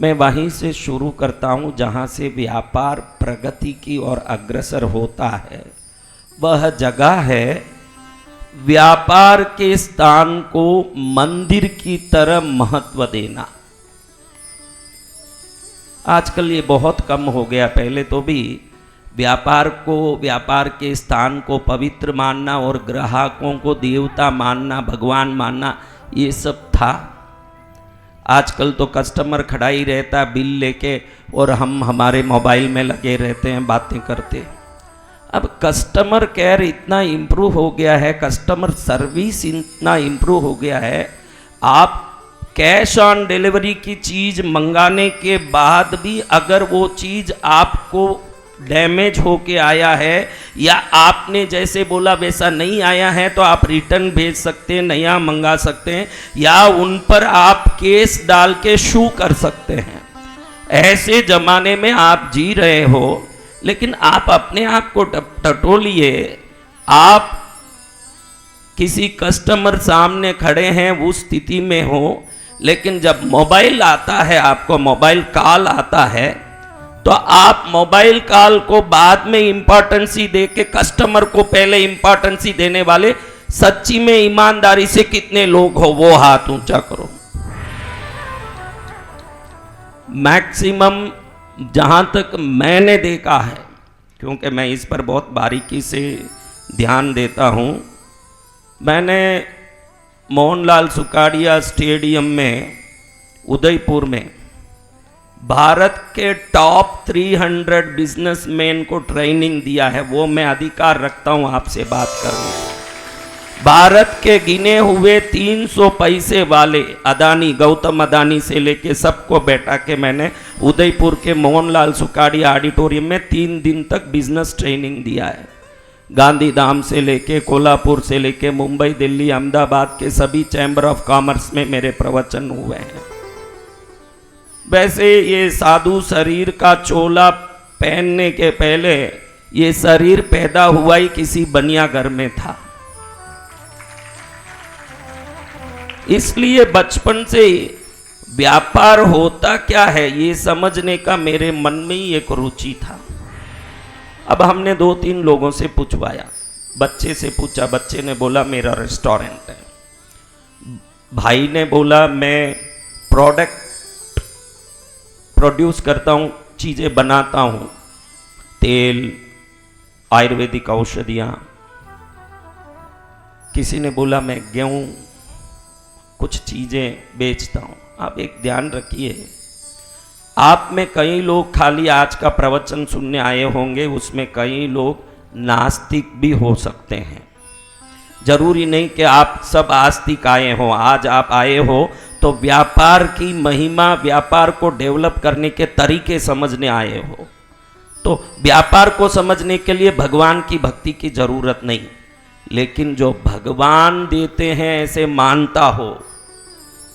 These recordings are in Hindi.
मैं वहीं से शुरू करता हूँ जहाँ से व्यापार प्रगति की ओर अग्रसर होता है। वह जगह है व्यापार के स्थान को मंदिर की तरह महत्व देना। आजकल ये बहुत कम हो गया, पहले तो भी व्यापार को, व्यापार के स्थान को पवित्र मानना और ग्राहकों को देवता मानना, भगवान मानना, ये सब था। आजकल तो कस्टमर खड़ा ही रहता है बिल लेके और हम हमारे मोबाइल में लगे रहते हैं, बातें करते। अब कस्टमर केयर इतना इम्प्रूव हो गया है, कस्टमर सर्विस इतना इम्प्रूव हो गया है, आप कैश ऑन डिलीवरी की चीज़ मंगाने के बाद भी अगर वो चीज़ आपको डैमेज होके आया है या आपने जैसे बोला वैसा नहीं आया है तो आप रिटर्न भेज सकते हैं, नया मंगा सकते हैं, या उन पर आप केस डाल के शू कर सकते हैं। ऐसे ज़माने में आप जी रहे हो, लेकिन आप अपने आप को टटोलिए। आप किसी कस्टमर सामने खड़े हैं, उस स्थिति में हो, लेकिन जब मोबाइल आता है, आपको मोबाइल कॉल आता है, तो आप मोबाइल कॉल को बाद में इंपॉर्टेंसी दे के कस्टमर को पहले इंपॉर्टेंसी देने वाले सच्ची में ईमानदारी से कितने लोग हो, वो हाथ ऊंचा करो। मैक्सिमम जहां तक मैंने देखा है, क्योंकि मैं इस पर बहुत बारीकी से ध्यान देता हूं, मैंने मोहनलाल सुखाड़िया स्टेडियम में उदयपुर में भारत के टॉप 300 बिजनेसमैन को ट्रेनिंग दिया है। वो मैं अधिकार रखता हूं आपसे बात करने। भारत के गिने हुए 300 पैसे वाले अदानी, गौतम अदानी से लेके सबको बैठा के मैंने उदयपुर के मोहनलाल सुखाड़िया ऑडिटोरियम में 3 दिन तक बिजनेस ट्रेनिंग दिया है। गांधीधाम से लेके, कोल्हापुर से लेके, मुंबई, दिल्ली, अहमदाबाद के सभी चैम्बर ऑफ कॉमर्स में मेरे प्रवचन हुए हैं। वैसे ये साधु शरीर का चोला पहनने के पहले ये शरीर पैदा हुआ ही किसी बनिया घर में था। इसलिए बचपन से व्यापार होता क्या है ये समझने का मेरे मन में ही एक रुचि था। अब हमने 2-3 लोगों से पूछवाया, बच्चे से पूछा, बच्चे ने बोला मेरा रेस्टोरेंट है, भाई ने बोला मैं प्रोडक्ट प्रोड्यूस करता हूँ, चीज़ें बनाता हूँ, तेल, आयुर्वेदिक औषधियाँ, किसी ने बोला मैं गेहूँ कुछ चीज़ें बेचता हूँ। आप एक ध्यान रखिए, आप में कई लोग खाली आज का प्रवचन सुनने आए होंगे, उसमें कई लोग नास्तिक भी हो सकते हैं। जरूरी नहीं कि आप सब आस्तिक आए हो। आज आप आए हो तो व्यापार की महिमा, व्यापार को डेवलप करने के तरीके समझने आए हो। तो व्यापार को समझने के लिए भगवान की भक्ति की जरूरत नहीं, लेकिन जो भगवान देते हैं ऐसे मानता हो,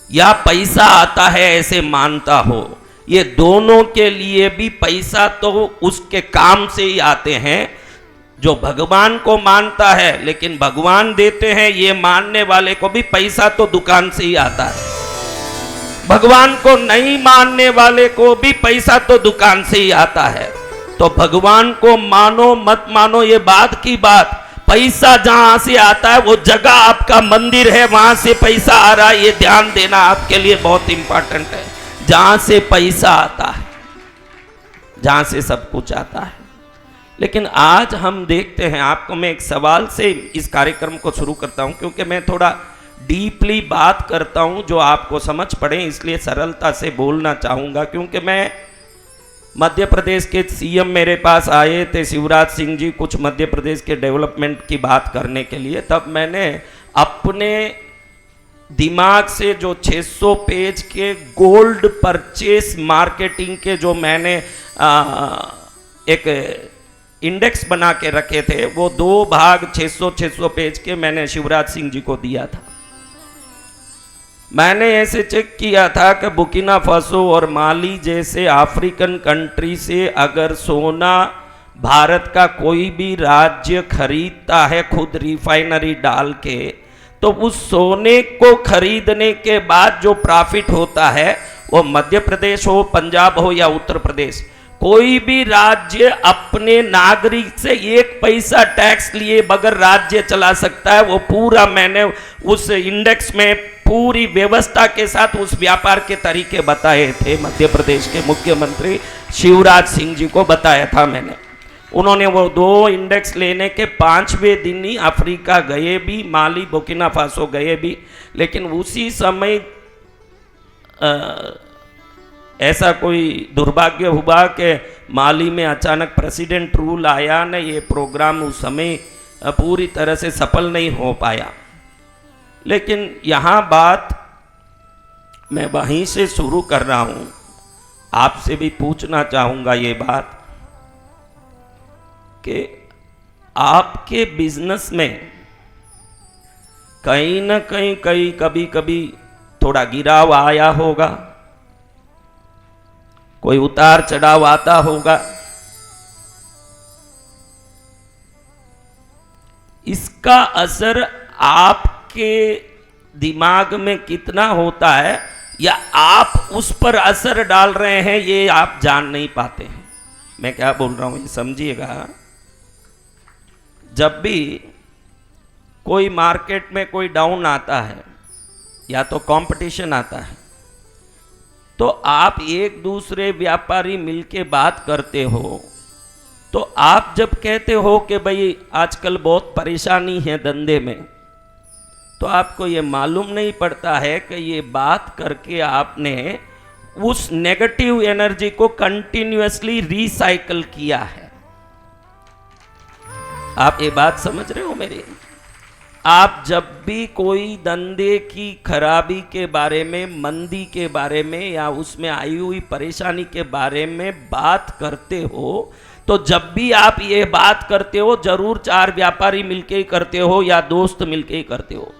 या पैसा आता है ऐसे मानता हो, ये दोनों के लिए भी पैसा तो उसके काम से ही आते हैं। जो भगवान को मानता है लेकिन भगवान देते हैं, ये मानने वाले को भी पैसा तो दुकान से ही आता है। भगवान को नहीं मानने वाले को भी पैसा तो दुकान से ही आता है। तो भगवान को मानो मत मानो ये बात की बात, पैसा जहां से आता है वो जगह आपका मंदिर है, वहां से पैसा आ रहा है, ये ध्यान देना आपके लिए बहुत इंपॉर्टेंट है। जहां से पैसा आता है, जहां से सब कुछ आता है। लेकिन आज हम देखते हैं, आपको मैं एक सवाल से इस कार्यक्रम को शुरू करता हूं, क्योंकि मैं थोड़ा डीपली बात करता हूं जो आपको समझ पड़े, इसलिए सरलता से बोलना चाहूँगा। क्योंकि मैं मध्य प्रदेश के सीएम मेरे पास आए थे शिवराज सिंह जी, कुछ मध्य प्रदेश के डेवलपमेंट की बात करने के लिए, तब मैंने अपने दिमाग से जो 600 पेज के गोल्ड परचेस मार्केटिंग के जो मैंने एक इंडेक्स बना के रखे थे, वो 2 भाग 600 पेज के मैंने शिवराज सिंह जी को दिया था। मैंने ऐसे चेक किया था कि बुर्किना फासो और माली जैसे अफ्रीकन कंट्री से अगर सोना भारत का कोई भी राज्य खरीदता है खुद रिफाइनरी डाल के, तो उस सोने को खरीदने के बाद जो प्रॉफिट होता है वो मध्य प्रदेश हो, पंजाब हो या उत्तर प्रदेश, कोई भी राज्य अपने नागरिक से 1 पैसा टैक्स लिए बगैर राज्य चला सकता है। वो पूरा मैंने उस इंडेक्स में पूरी व्यवस्था के साथ उस व्यापार के तरीके बताए थे। मध्य प्रदेश के मुख्यमंत्री शिवराज सिंह जी को बताया था मैंने। उन्होंने वो 2 इंडेक्स लेने के 5वें दिन ही अफ्रीका गए भी, माली, बुर्किना फासो गए भी। लेकिन उसी समय ऐसा कोई दुर्भाग्य हुआ कि माली में अचानक प्रेसिडेंट रूल आया न, ये प्रोग्राम उस समय पूरी तरह से सफल नहीं हो पाया। लेकिन यहाँ बात मैं वहीं से शुरू कर रहा हूँ, आपसे भी पूछना चाहूँगा ये बात कि आपके बिजनेस में कहीं न कहीं कभी कभी थोड़ा गिराव आया होगा, कोई उतार चढ़ाव आता होगा। इसका असर आपके दिमाग में कितना होता है या आप उस पर असर डाल रहे हैं, ये आप जान नहीं पाते हैं। मैं क्या बोल रहा हूं ये समझिएगा। जब भी कोई मार्केट में कोई डाउन आता है या तो कंपटीशन आता है, तो आप एक दूसरे व्यापारी मिलके बात करते हो, तो आप जब कहते हो कि भाई आजकल बहुत परेशानी है धंधे में, तो आपको ये मालूम नहीं पड़ता है कि ये बात करके आपने उस नेगेटिव एनर्जी को कंटिन्यूअसली रिसाइकल किया है। आप ये बात समझ रहे हो मेरी? आप जब भी कोई धंधे की खराबी के बारे में, मंदी के बारे में या उसमें आई हुई परेशानी के बारे में बात करते हो, तो जब भी आप ये बात करते हो जरूर 4 व्यापारी मिलके ही करते हो या दोस्त मिलके ही करते हो।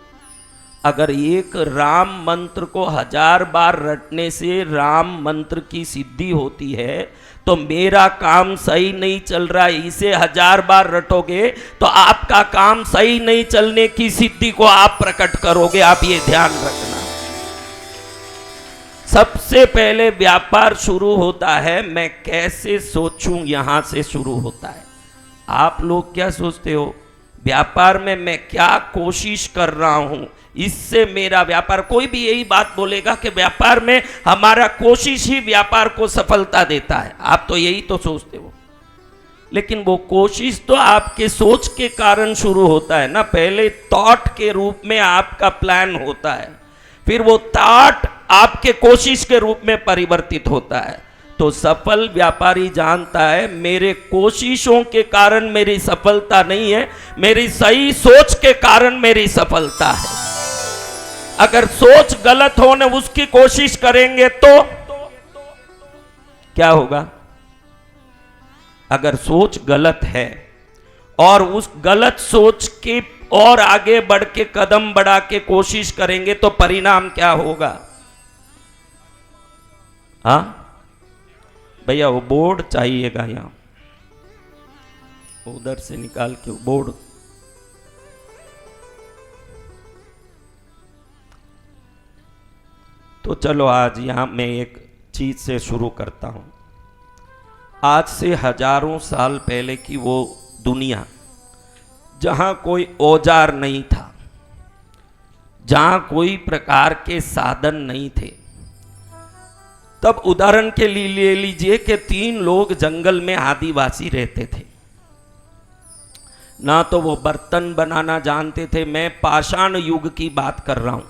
अगर एक राम मंत्र को 1000 बार रटने से राम मंत्र की सिद्धि होती है, तो मेरा काम सही नहीं चल रहा है, इसे 1000 बार रटोगे तो आपका काम सही नहीं चलने की सिद्धि को आप प्रकट करोगे। आप ये ध्यान रखना। सबसे पहले व्यापार शुरू होता है मैं कैसे सोचूं, यहां से शुरू होता है। आप लोग क्या सोचते हो? व्यापार में मैं क्या कोशिश कर रहा हूं, इससे मेरा व्यापार। कोई भी यही बात बोलेगा कि व्यापार में हमारा कोशिश ही व्यापार को सफलता देता है। आप तो यही तो सोचते हो, लेकिन वो कोशिश तो आपके सोच के कारण शुरू होता है ना। पहले थॉट के रूप में आपका प्लान होता है, फिर वो थॉट आपके कोशिश के रूप में परिवर्तित होता है। तो सफल व्यापारी जानता है मेरे कोशिशों के कारण मेरी सफलता नहीं है, मेरी सही सोच के कारण मेरी सफलता है। अगर सोच गलत हो न उसकी कोशिश करेंगे तो क्या होगा? अगर सोच गलत है और उस गलत सोच के और आगे बढ़ के कदम बढ़ा के कोशिश करेंगे तो परिणाम क्या होगा? हाँ भैया, वो बोर्ड चाहिएगा यहां, उधर से निकाल के बोर्ड। तो चलो आज यहां मैं एक चीज से शुरू करता हूं। आज से हजारों साल पहले की वो दुनिया जहां कोई औजार नहीं था, जहां कोई प्रकार के साधन नहीं थे, तब उदाहरण के लिए ले लीजिए कि 3 लोग जंगल में आदिवासी रहते थे। ना तो वो बर्तन बनाना जानते थे, मैं पाषाण युग की बात कर रहा हूं।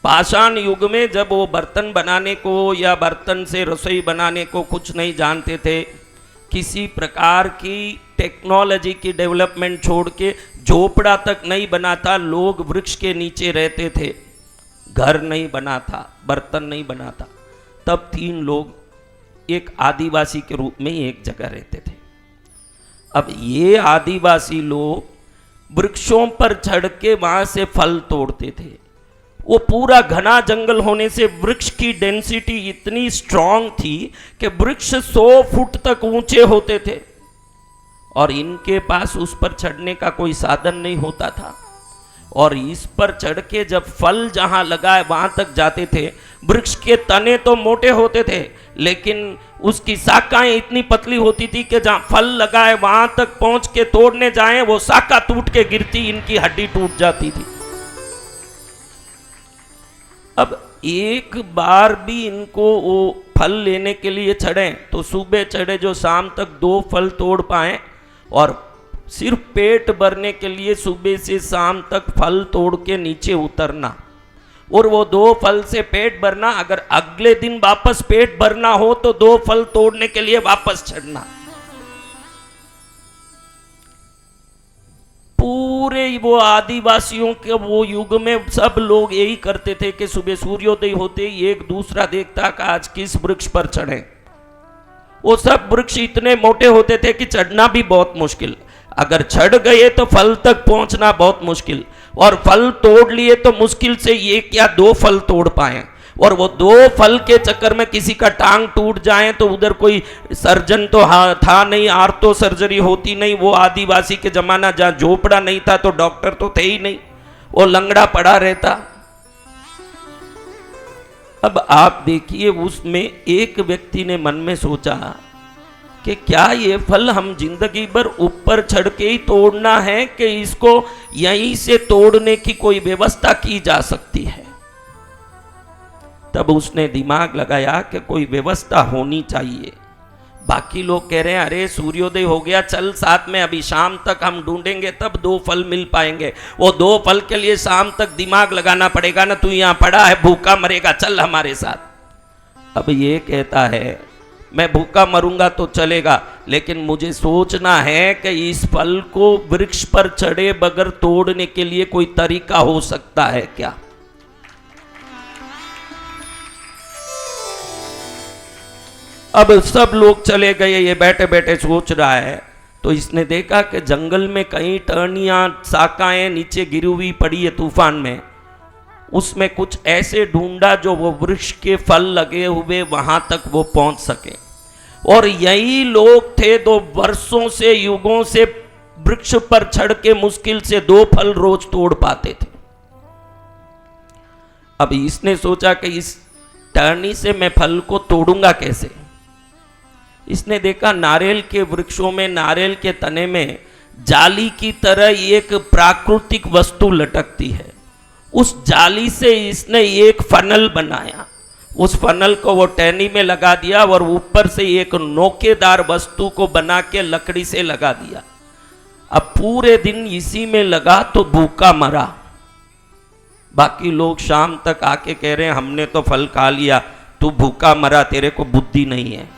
पाषाण युग में जब वो बर्तन बनाने को या बर्तन से रसोई बनाने को कुछ नहीं जानते थे, किसी प्रकार की टेक्नोलॉजी की डेवलपमेंट छोड़ के झोपड़ा तक नहीं बना था, लोग वृक्ष के नीचे रहते थे, घर नहीं बना था, बर्तन नहीं बना था। तब 3 लोग एक आदिवासी के रूप में एक जगह रहते थे। अब ये आदिवासी लोग वृक्षों पर चढ़ के वहां से फल तोड़ते थे। वो पूरा घना जंगल होने से वृक्ष की डेंसिटी इतनी स्ट्रांग थी कि वृक्ष 100 फुट तक ऊंचे होते थे और इनके पास उस पर चढ़ने का कोई साधन नहीं होता था। और इस पर चढ़ के जब फल जहां लगा है वहां तक जाते थे, वृक्ष के तने तो मोटे होते थे, लेकिन उसकी शाखाएं इतनी पतली होती थी कि जहां फल लगा है वहां तक पहुंच के तोड़ने जाएं वो शाखा टूट के गिरती, इनकी हड्डी टूट जाती थी। अब एक बार भी इनको वो फल लेने के लिए चढ़े तो सुबह चढ़े जो शाम तक 2 फल तोड़ पाए, और सिर्फ पेट भरने के लिए सुबह से शाम तक फल तोड़ के नीचे उतरना, और वो 2 फल से पेट भरना। अगर अगले दिन वापस पेट भरना हो तो 2 फल तोड़ने के लिए वापस चढ़ना। पूरे वो आदिवासियों के वो युग में सब लोग यही करते थे कि सुबह सूर्योदय होते ही एक दूसरा देखता कि आज किस वृक्ष पर चढ़े। वो सब वृक्ष इतने मोटे होते थे कि चढ़ना भी बहुत मुश्किल, अगर चढ़ गए तो फल तक पहुंचना बहुत मुश्किल, और फल तोड़ लिए तो मुश्किल से 1 या 2 फल तोड़ पाए, और वो 2 फल के चक्कर में किसी का टांग टूट जाए तो उधर कोई सर्जन तो था नहीं, आर्थो सर्जरी होती नहीं। वो आदिवासी के जमाना जहाँ झोपड़ा नहीं था तो डॉक्टर तो थे ही नहीं, वो लंगड़ा पड़ा रहता। अब आप देखिए, उसमें एक व्यक्ति ने मन में सोचा कि क्या ये फल हम जिंदगी भर ऊपर चढ़ के ही तोड़ना है कि इसको यहीं से तोड़ने की कोई व्यवस्था की जा सकती है। तब उसने दिमाग लगाया कि कोई व्यवस्था होनी चाहिए। बाकी लोग कह रहे हैं अरे सूर्योदय हो गया, चल साथ में, अभी शाम तक हम ढूंढेंगे तब 2 फल मिल पाएंगे। वो 2 फल के लिए शाम तक दिमाग लगाना पड़ेगा ना, तू यहाँ पड़ा है भूखा मरेगा, चल हमारे साथ। अब ये कहता है मैं भूखा मरूंगा तो चलेगा, लेकिन मुझे सोचना है कि इस फल को वृक्ष पर चढ़े बगैर तोड़ने के लिए कोई तरीका हो सकता है क्या। अब सब लोग चले गए, ये बैठे बैठे सोच रहा है, तो इसने देखा कि जंगल में कहीं टहनियां शाखाएं नीचे गिरी हुई पड़ी है तूफान में, उसमें कुछ ऐसे ढूंढा जो वो वृक्ष के फल लगे हुए वहां तक वो पहुंच सके। और यही लोग थे जो वर्षों से युगों से वृक्ष पर चढ़ के मुश्किल से 2 फल रोज तोड़ पाते थे। अब इसने सोचा कि इस टहनी से मैं फल को तोड़ूंगा कैसे। इसने देखा नारियल के वृक्षों में, नारियल के तने में जाली की तरह एक प्राकृतिक वस्तु लटकती है। उस जाली से इसने एक फनल बनाया, उस फनल को वो टहनी में लगा दिया और ऊपर से एक नोकेदार वस्तु को बना के लकड़ी से लगा दिया। अब पूरे दिन इसी में लगा तो भूखा मरा। बाकी लोग शाम तक आके कह रहे हैं हमने तो फल खा लिया, तू भूखा मरा, तेरे को बुद्धि नहीं है।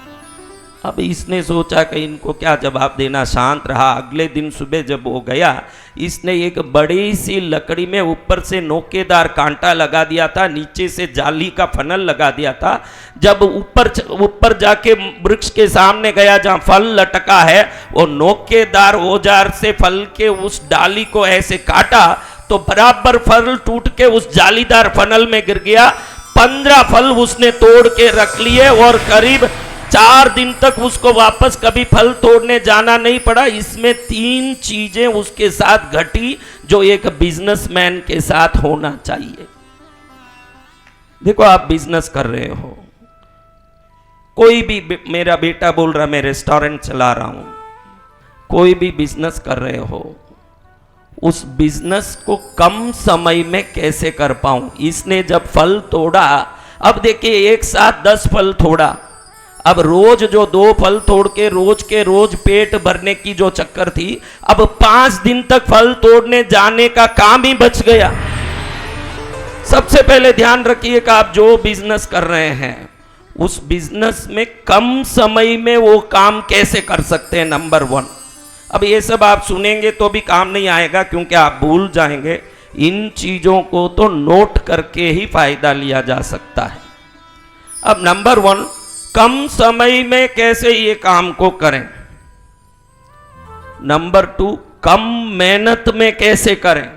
अब इसने सोचा कि इनको क्या जवाब देना, शांत रहा। अगले दिन सुबह जब वो गया, इसने एक बड़ी सी लकड़ी में ऊपर से नोकेदार कांटा लगा दिया था, नीचे से जाली का फनल लगा दिया था। जब ऊपर जाके वृक्ष के सामने गया जहाँ फल लटका है, वो नोकेदार औजार से फल के उस डाली को ऐसे काटा तो बराबर फल टूट के उस जालीदार फनल में गिर गया। 15 फल उसने तोड़ के रख लिए और करीब 4 दिन तक उसको वापस कभी फल तोड़ने जाना नहीं पड़ा। इसमें 3 चीजें उसके साथ घटी जो एक बिजनेसमैन के साथ होना चाहिए। देखो, आप बिजनेस कर रहे हो, कोई भी, मेरा बेटा बोल रहा मैं रेस्टोरेंट चला रहा हूं, कोई भी बिजनेस कर रहे हो, उस बिजनेस को कम समय में कैसे कर पाऊं। इसने जब फल तोड़ा, अब देखिए एक साथ 10 फल तोड़ा, अब रोज जो 2 फल तोड़ के रोज पेट भरने की जो चक्कर थी, अब 5 दिन तक फल तोड़ने जाने का काम ही बच गया। सबसे पहले ध्यान रखिए कि आप जो बिजनेस कर रहे हैं उस बिजनेस में कम समय में वो काम कैसे कर सकते हैं, नंबर 1। अब ये सब आप सुनेंगे तो भी काम नहीं आएगा, क्योंकि आप भूल जाएंगे। इन चीजों को तो नोट करके ही फायदा लिया जा सकता है। अब नंबर 1, कम समय में कैसे ये काम को करें। नंबर 2, कम मेहनत में कैसे करें।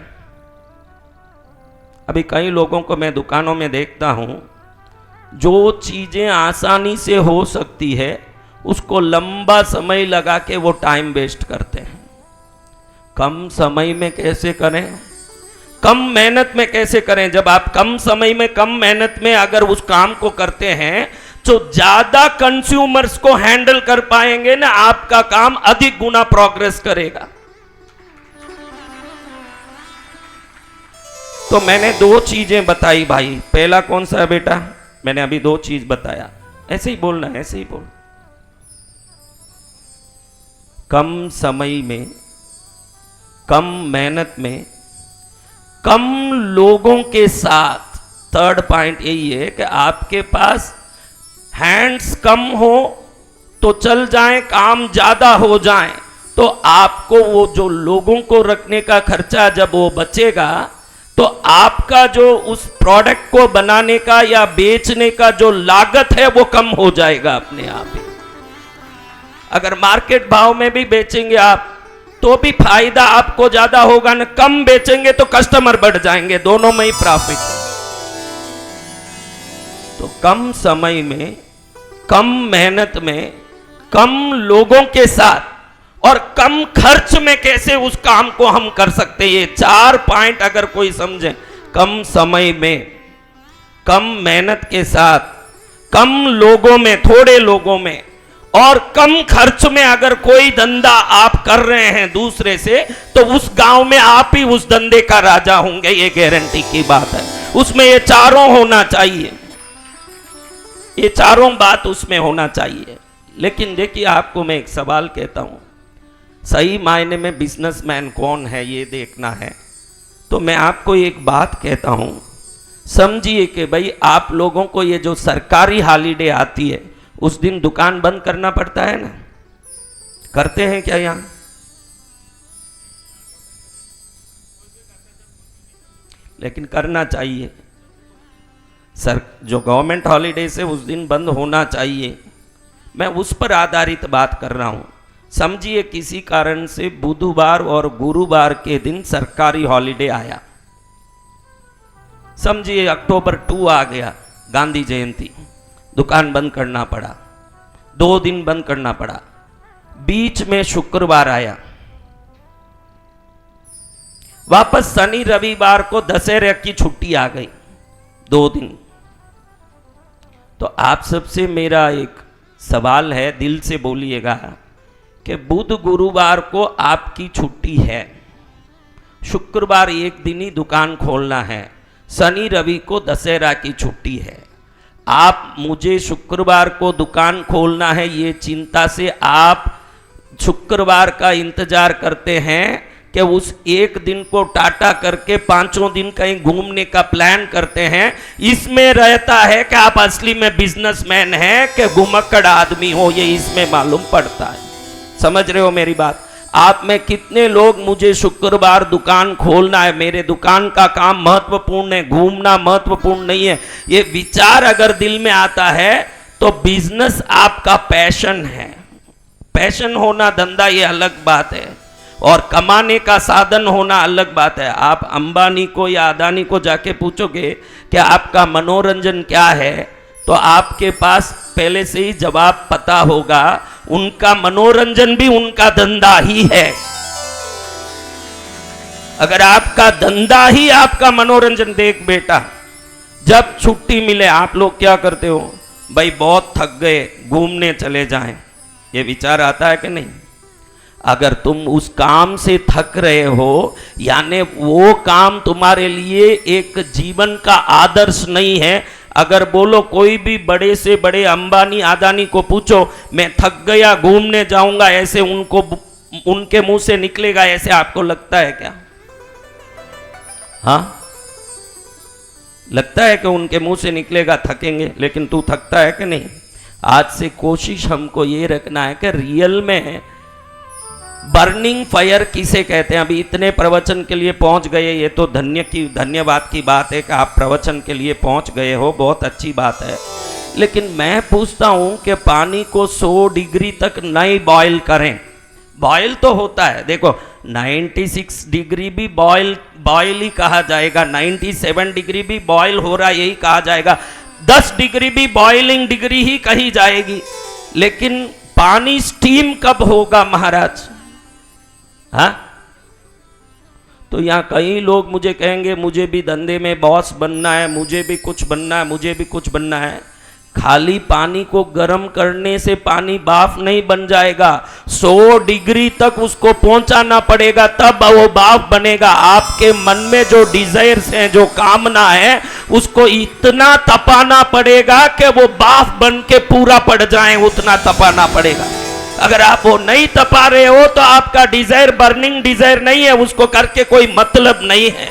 अभी कई लोगों को मैं दुकानों में देखता हूं, जो चीजें आसानी से हो सकती है उसको लंबा समय लगा के वो टाइम वेस्ट करते हैं। कम समय में कैसे करें, कम मेहनत में कैसे करें? जब आप कम समय में कम मेहनत में अगर उस काम को करते हैं तो ज्यादा कंज्यूमर्स को हैंडल कर पाएंगे ना, आपका काम अधिक गुना प्रोग्रेस करेगा। तो मैंने दो चीजें बताई भाई। पहला कौन सा है बेटा? मैंने अभी दो चीज बताया, ऐसे ही बोलना है, ऐसे ही बोल। कम समय में कम मेहनत में कम लोगों के साथ। थर्ड पॉइंट यही है कि आपके पास हैंड्स कम हो तो चल जाए, काम ज्यादा हो जाए तो आपको वो जो लोगों को रखने का खर्चा जब वो बचेगा तो आपका जो उस प्रोडक्ट को बनाने का या बेचने का जो लागत है वो कम हो जाएगा अपने आप ही। अगर मार्केट भाव में भी बेचेंगे आप तो भी फायदा आपको ज्यादा होगा ना, कम बेचेंगे तो कस्टमर बढ़ जाएंगे, दोनों में ही प्रॉफिट है। तो कम समय में कम मेहनत में कम लोगों के साथ और कम खर्च में कैसे उस काम को हम कर सकते हैं, ये 4 पॉइंट अगर कोई समझे। कम समय में कम मेहनत के साथ कम लोगों में, थोड़े लोगों में और कम खर्च में अगर कोई धंधा आप कर रहे हैं दूसरे से तो उस गांव में आप ही उस धंधे का राजा होंगे, ये गारंटी की बात है। उसमें ये चारों होना चाहिए, ये चारों बात उसमें होना चाहिए। लेकिन देखिए आपको मैं एक सवाल कहता हूं, सही मायने में बिजनेसमैन कौन है ये देखना है तो मैं आपको एक बात कहता हूं, समझिए कि भाई आप लोगों को ये जो सरकारी हॉलीडे आती है उस दिन दुकान बंद करना पड़ता है ना, करते हैं क्या यहां? लेकिन करना चाहिए। सर जो गवर्नमेंट हॉलीडे से उस दिन बंद होना चाहिए, मैं उस पर आधारित बात कर रहा हूं। समझिए किसी कारण से बुधवार और गुरुवार के दिन सरकारी हॉलीडे आया, समझिए अक्टूबर 2 आ गया, गांधी जयंती, दुकान बंद करना पड़ा, 2 दिन बंद करना पड़ा। बीच में शुक्रवार आया, वापस शनि रविवार को दशहरे की छुट्टी आ गई, 2 दिन। तो आप सबसे मेरा एक सवाल है, दिल से बोलिएगा कि बुध गुरुवार को आपकी छुट्टी है, शुक्रवार एक दिन ही दुकान खोलना है, शनि रवि को दशहरा की छुट्टी है। आप मुझे शुक्रवार को दुकान खोलना है ये चिंता से आप शुक्रवार का इंतजार करते हैं कि उस एक दिन को टाटा करके 5 दिन कहीं घूमने का प्लान करते हैं। इसमें रहता है कि आप असली में बिजनेसमैन हैं कि घुमक्कड़ आदमी हो, ये इसमें मालूम पड़ता है। समझ रहे हो मेरी बात? आप में कितने लोग मुझे शुक्रवार दुकान खोलना है, मेरे दुकान का काम महत्वपूर्ण है, घूमना महत्वपूर्ण नहीं है, ये विचार अगर दिल में आता है तो बिजनेस आपका पैशन है। पैशन होना धंधा ये अलग बात है और कमाने का साधन होना अलग बात है। आप अंबानी को या अदानी को जाके पूछोगे कि आपका मनोरंजन क्या है तो आपके पास पहले से ही जवाब पता होगा, उनका मनोरंजन भी उनका धंधा ही है। अगर आपका धंधा ही आपका मनोरंजन, देख बेटा जब छुट्टी मिले आप लोग क्या करते हो? भाई बहुत थक गए, घूमने चले जाएं, ये विचार आता है कि नहीं? अगर तुम उस काम से थक रहे हो यानी वो काम तुम्हारे लिए एक जीवन का आदर्श नहीं है। अगर बोलो कोई भी बड़े से बड़े अंबानी अदानी को पूछो मैं थक गया घूमने जाऊंगा, ऐसे उनके मुंह से निकलेगा, ऐसे आपको लगता है क्या? हाँ लगता है कि उनके मुंह से निकलेगा थकेंगे, लेकिन तू थकता है कि नहीं? आज से कोशिश हमको ये रखना है कि रियल में बर्निंग फायर किसे कहते हैं। अभी इतने प्रवचन के लिए पहुंच गए, ये तो धन्यवाद की बात है कि आप प्रवचन के लिए पहुंच गए हो, बहुत अच्छी बात है। लेकिन मैं पूछता हूं कि पानी को 100 डिग्री तक नहीं बॉयल करें। बॉयल तो होता है, देखो 96 डिग्री भी बॉयल ही कहा जाएगा, 97 डिग्री भी बॉयल हो रहा यही कहा जाएगा, 10 डिग्री भी बॉइलिंग डिग्री ही कही जाएगी। लेकिन पानी स्टीम कब होगा महाराज? हाँ तो यहाँ कई लोग मुझे कहेंगे मुझे भी धंधे में बॉस बनना है, मुझे भी कुछ बनना है, मुझे भी कुछ बनना है। खाली पानी को गर्म करने से पानी भाप नहीं बन जाएगा, 100 डिग्री तक उसको पहुंचाना पड़ेगा, तब वो भाप बनेगा। आपके मन में जो डिजायर्स हैं, जो कामना है, उसको इतना तपाना पड़ेगा कि वो भाप बन के पूरा पड़ जाए, उतना तपाना पड़ेगा। अगर आप वो नहीं तपा रहे हो तो आपका डिजायर बर्निंग डिजायर नहीं है, उसको करके कोई मतलब नहीं है।